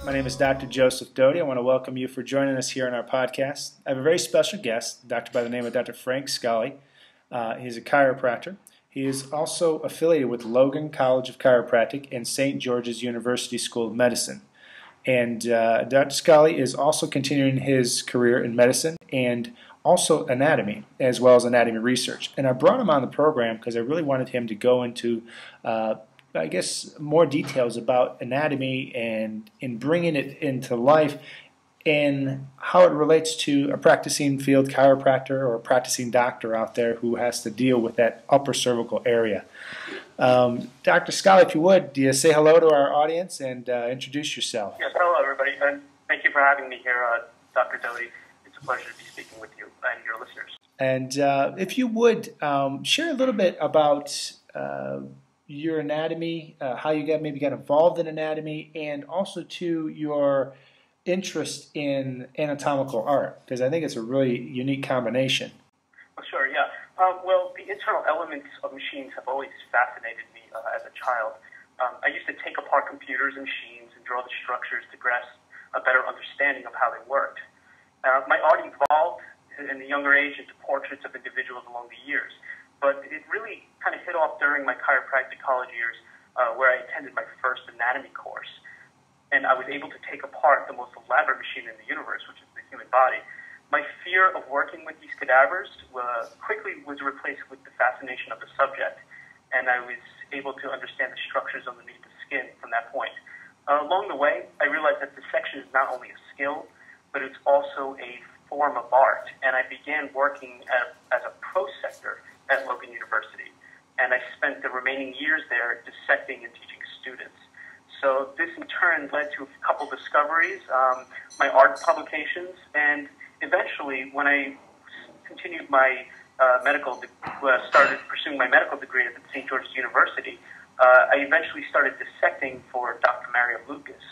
My name is Dr. Joseph Doty. I want to welcome you for joining us here on our podcast. I have a very special guest, a doctor by the name of Dr. Frank Scali. He's a chiropractor. He is also affiliated with Logan College of Chiropractic and St. George's University School of Medicine. And Dr. Scali is also continuing his career in medicine and also anatomy, as well as anatomy research. And I brought him on the program because I really wanted him to go into I guess, more details about anatomy and in bringing it into life and how it relates to a practicing field chiropractor or a practicing doctor out there who has to deal with that upper cervical area. Dr. Scali, if you would, do you say hello to our audience and introduce yourself? Yes, hello everybody, and thank you for having me here, Dr. Doty. It's a pleasure to be speaking with you and your listeners. And if you would, share a little bit about your anatomy, how you maybe got involved in anatomy, and also to your interest in anatomical art, because I think it's a really unique combination. Well, sure, yeah. Well, the internal elements of machines have always fascinated me as a child. I used to take apart computers and machines and draw the structures to grasp a better understanding of how they worked. My art evolved in a younger age into portraits of individuals along the years. But it really kind of hit off during my chiropractic college years where I attended my first anatomy course. And I was able to take apart the most elaborate machine in the universe, which is the human body. My fear of working with these cadavers quickly was replaced with the fascination of the subject. And I was able to understand the structures underneath the skin from that point. Along the way, I realized that dissection is not only a skill, but it's also a form of art. And I began working as a prosector at Logan University, and I spent the remaining years there dissecting and teaching students. So this in turn led to a couple discoveries, my art publications, and eventually when I continued my started pursuing my medical degree at St. George's University, I eventually started dissecting for Dr. Mario Lucas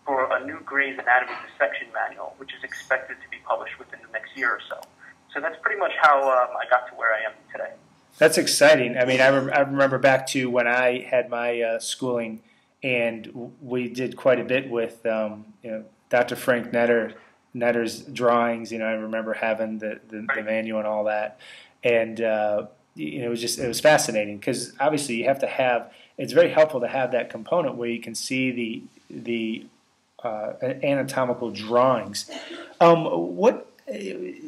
for a new Gray's Anatomy Dissection Manual, which is expected to be published within the next year or so. So that's pretty much how I got to where I am today. That's exciting. I mean, I remember back to when I had my schooling, and we did quite a bit with Dr. Frank Netter's drawings. I remember having the manual and all that, and it was fascinating because obviously you have to have. It's very helpful to have that component where you can see the anatomical drawings.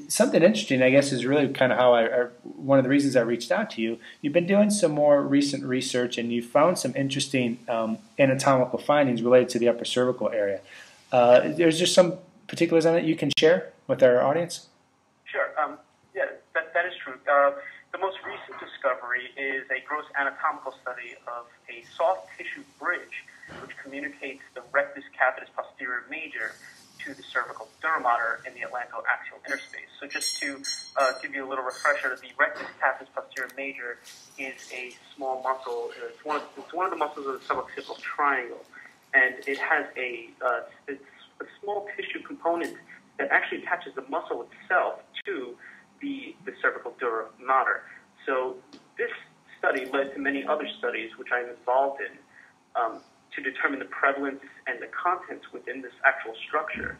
Something interesting, I guess, is really kind of how one of the reasons I reached out to you. You've been doing some more recent research, and you found some interesting anatomical findings related to the upper cervical area. There's just some particulars on it you can share with our audience? Sure. Yeah, that is true. The most recent discovery is a gross anatomical study of a soft tissue bridge which communicates the rectus capitis posterior major to the cervical dura mater in the atlantoaxial interspace. So just to give you a little refresher, the rectus capitis posterior major is a small muscle. It's one of the muscles of the suboccipital triangle, and it has it's a small tissue component that actually attaches the muscle itself to the cervical dura mater. So this study led to many other studies which I'm involved in to determine the prevalence and the contents within this actual structure.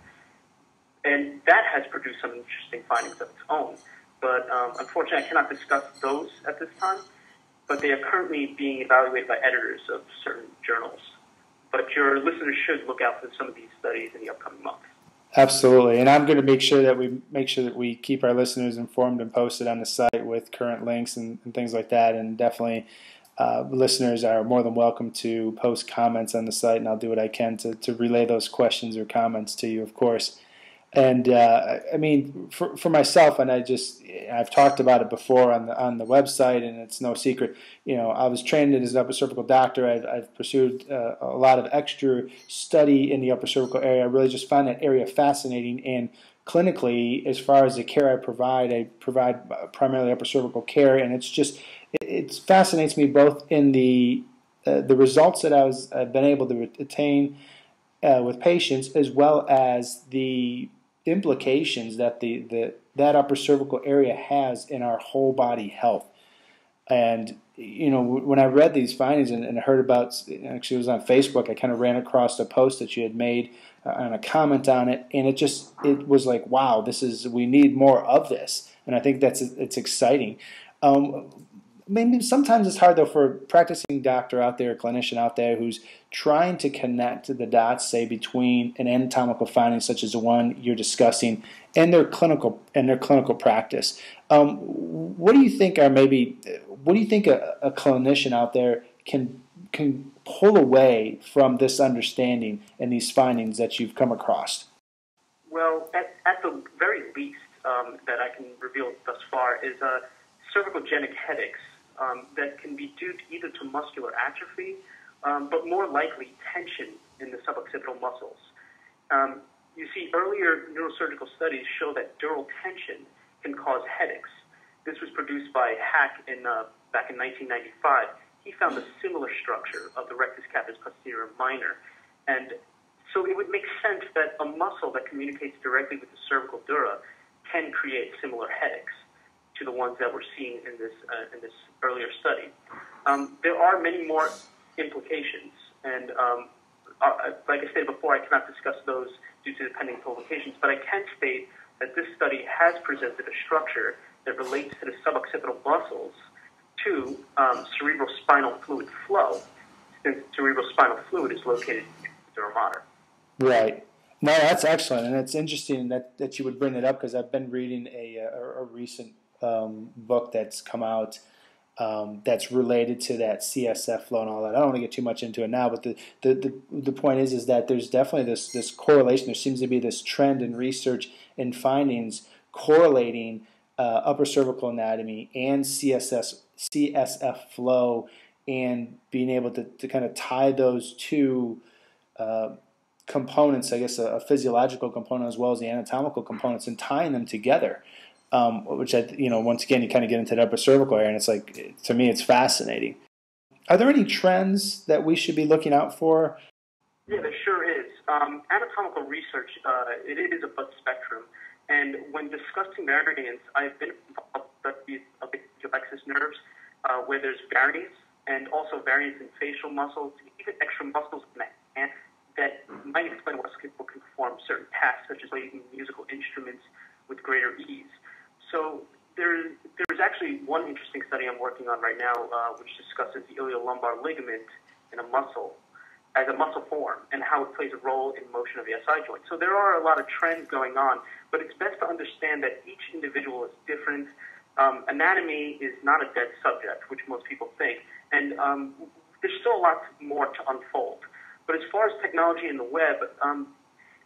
And that has produced some interesting findings of its own. But unfortunately, I cannot discuss those at this time, but they are currently being evaluated by editors of certain journals. But your listeners should look out for some of these studies in the upcoming months. Absolutely, and I'm going to make sure that we keep our listeners informed and posted on the site with current links and things like that. And definitely, listeners are more than welcome to post comments on the site, and I'll do what I can to relay those questions or comments to you, of course. And I mean, for myself, and I've talked about it before on the website, and it's no secret. I was trained as an upper cervical doctor. I've pursued a lot of extra study in the upper cervical area. I really just find that area fascinating. And clinically, as far as the care I provide primarily upper cervical care, and it fascinates me both in the results that I've been able to attain with patients, as well as the implications that that upper cervical area has in our whole body health. And when I read these findings and heard about, actually it was on Facebook, I kind of ran across a post that you had made and a comment on it, and it was like, wow, we need more of this, and I think it's exciting. Maybe sometimes it's hard though for a practicing doctor out there, a clinician out there who's trying to connect the dots, say between an anatomical finding such as the one you're discussing and their clinical practice. What do you think a clinician out there can pull away from this understanding and these findings that you've come across? Well, at the very least, that I can reveal thus far is cervical genic headaches that can be due either to muscular atrophy, but more likely tension in the suboccipital muscles. You see, earlier neurosurgical studies show that dural tension can cause headaches. This was produced by Hack back in 1995. He found a similar structure of the rectus capitis posterior minor, and so it would make sense that a muscle that communicates directly with the cervical dura can create similar headaches to the ones that we're seeing in this earlier study. There are many more implications, and like I stated before, I cannot discuss those due to the pending publications, but I can state that this study has presented a structure that relates to the suboccipital muscles to cerebrospinal fluid flow, since cerebrospinal fluid is located in the dura mater. Right. No, that's excellent, and it's interesting that you would bring it up because I've been reading a recent book that's come out that's related to that CSF flow and all that. I don't want to get too much into it now, but the point is that there's definitely this correlation. There seems to be this trend in research and findings correlating upper cervical anatomy and CSF flow, and being able to kind of tie those two components, I guess a physiological component as well as the anatomical components, and tying them together. Which once again, you kind of get into the upper cervical area, and it's like, to me, it's fascinating. Are there any trends that we should be looking out for? Yeah, there sure is. Anatomical research, it is a broad spectrum, and when discussing variants, I've been involved with the plexus nerves, where there's variants, and also variants in facial muscles, even extra muscles in the hand that might explain why people can perform certain tasks, such as playing musical instruments with greater ease. So there's actually one interesting study I'm working on right now, which discusses the iliolumbar ligament in a muscle as a muscle form and how it plays a role in motion of the SI joint. So there are a lot of trends going on, but it's best to understand that each individual is different. Anatomy is not a dead subject, which most people think, and there's still a lot more to unfold. But as far as technology and the web,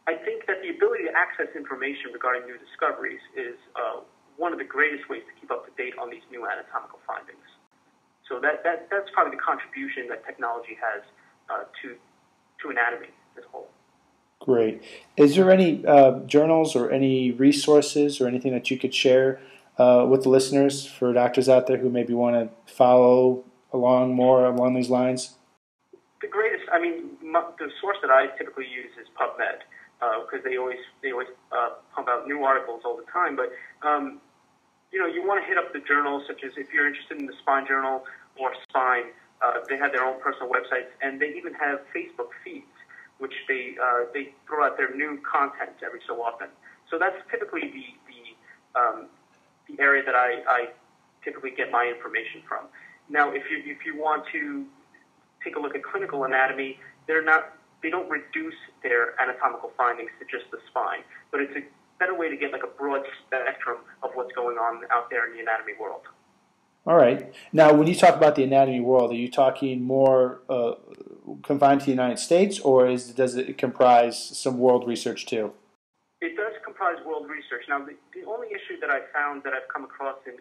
I think that the ability to access information regarding new discoveries is one of the greatest ways to keep up to date on these new anatomical findings. So that's probably the contribution that technology has to anatomy as a whole. Great. Is there any journals or any resources or anything that you could share with the listeners for doctors out there who maybe want to follow along these lines? The greatest, the source that I typically use is PubMed, because they always pump out new articles all the time. But you want to hit up the journals, such as if you're interested in the Spine Journal or Spine, they have their own personal websites, and they even have Facebook feeds, which they throw out their new content every so often. So that's typically the area that I typically get my information from. Now, if you want to take a look at clinical anatomy, they don't reduce their anatomical findings to just the spine, but it's a better way to get like a broad spectrum of what's going on out there in the anatomy world. All right. Now, when you talk about the anatomy world, are you talking more confined to the United States, or does it comprise some world research too? It does comprise world research. Now, the only issue that I found that I've come across in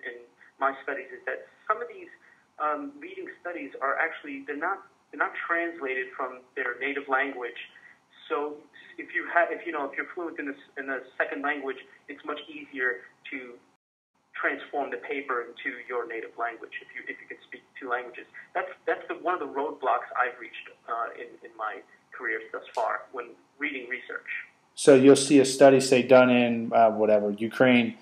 my studies is that some of these leading studies are actually they're not translated from their native language. So if you're fluent in a second language, it's much easier to transform the paper into your native language if you can speak two languages. That's one of the roadblocks I've reached in my career thus far when reading research. So you'll see a study, say, done in Ukraine,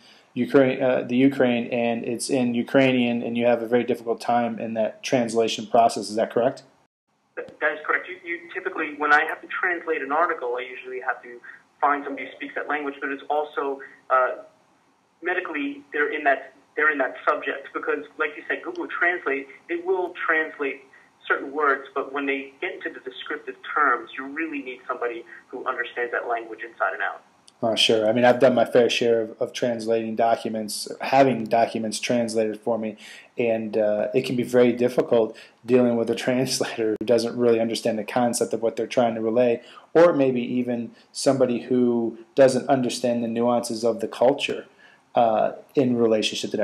the Ukraine, and it's in Ukrainian, and you have a very difficult time in that translation process. Is that correct? That is correct. You typically, when I have to translate an article, I usually have to find somebody who speaks that language, but it's also medically they're in that subject, because, like you said, Google Translate, it will translate certain words, but when they get into the descriptive terms, you really need somebody who understands that language inside and out. Oh, sure. I mean, I've done my fair share of translating documents, having documents translated for me, and it can be very difficult dealing with a translator who doesn't really understand the concept of what they're trying to relay, or maybe even somebody who doesn't understand the nuances of the culture in relationship to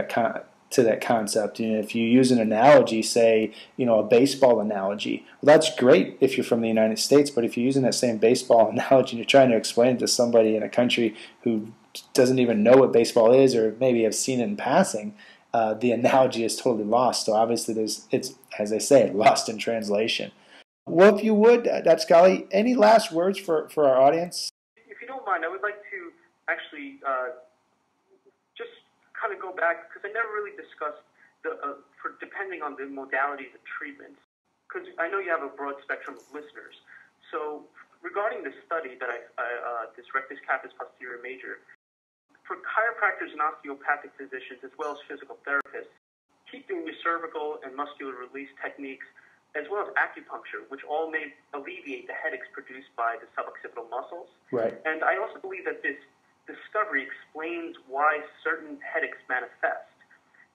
that concept. You know, if you use an analogy, say, you know, a baseball analogy, well, that's great if you're from the United States, but if you're using that same baseball analogy and you're trying to explain it to somebody in a country who doesn't even know what baseball is, or maybe have seen it in passing, the analogy is totally lost. So obviously it's, as I say, lost in translation. Well, if you would, Dr. Scali, any last words for our audience? If you don't mind, I would like to actually just kind of go back, because I never really discussed depending on the modalities of treatment, because I know you have a broad spectrum of listeners. So regarding this study that this rectus capitis posterior major, for chiropractors and osteopathic physicians, as well as physical therapists, keep doing your cervical and muscular release techniques, as well as acupuncture, which all may alleviate the headaches produced by the suboccipital muscles. Right. And I also believe that this discovery explains why certain headaches manifest.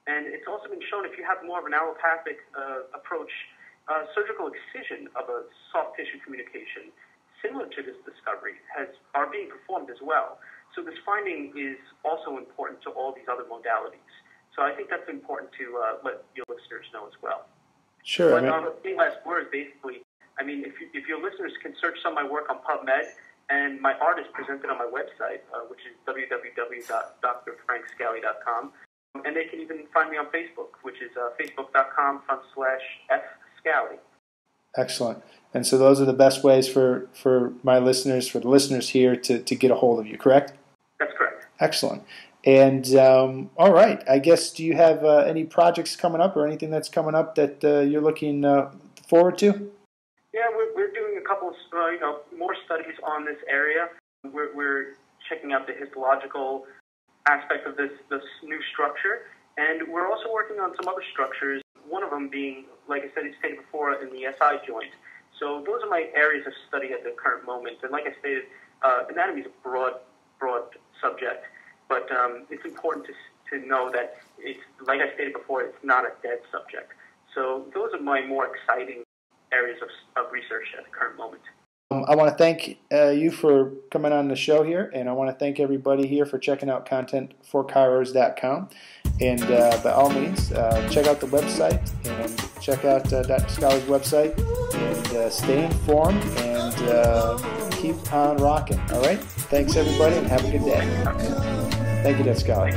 And it's also been shown, if you have more of an allopathic approach, surgical excision of a soft tissue communication, similar to this discovery, are being performed as well. So this finding is also important to all these other modalities. So I think that's important to let your listeners know as well. Sure. But the last word, basically, I mean, if your listeners can search some of my work on PubMed, and my art is presented on my website, which is www.drfrankscali.com. And they can even find me on Facebook, which is facebook.com/fscali. Excellent. And so those are the best ways for my listeners, for the listeners here, to get a hold of you, correct? That's correct. Excellent. And all right, I guess, do you have any projects coming up or anything that's coming up that you're looking forward to? Yeah, we're doing a couple of more studies on this area. We're checking out the histological aspect of this new structure, and we're also working on some other structures. One of them being, like I stated before, in the SI joint. So those are my areas of study at the current moment. And like I stated, anatomy is a broad subject, but it's important to know that it's, like I stated before, it's not a dead subject. So those are my more exciting areas of research at the current moment. I want to thank you for coming on the show here, and I want to thank everybody here for checking out Content4Chiros.com. And by all means, check out the website and check out Dr. Scali's website, and stay informed and keep on rocking. All right? Thanks, everybody, and have a good day. Thank you, Dr. Scali.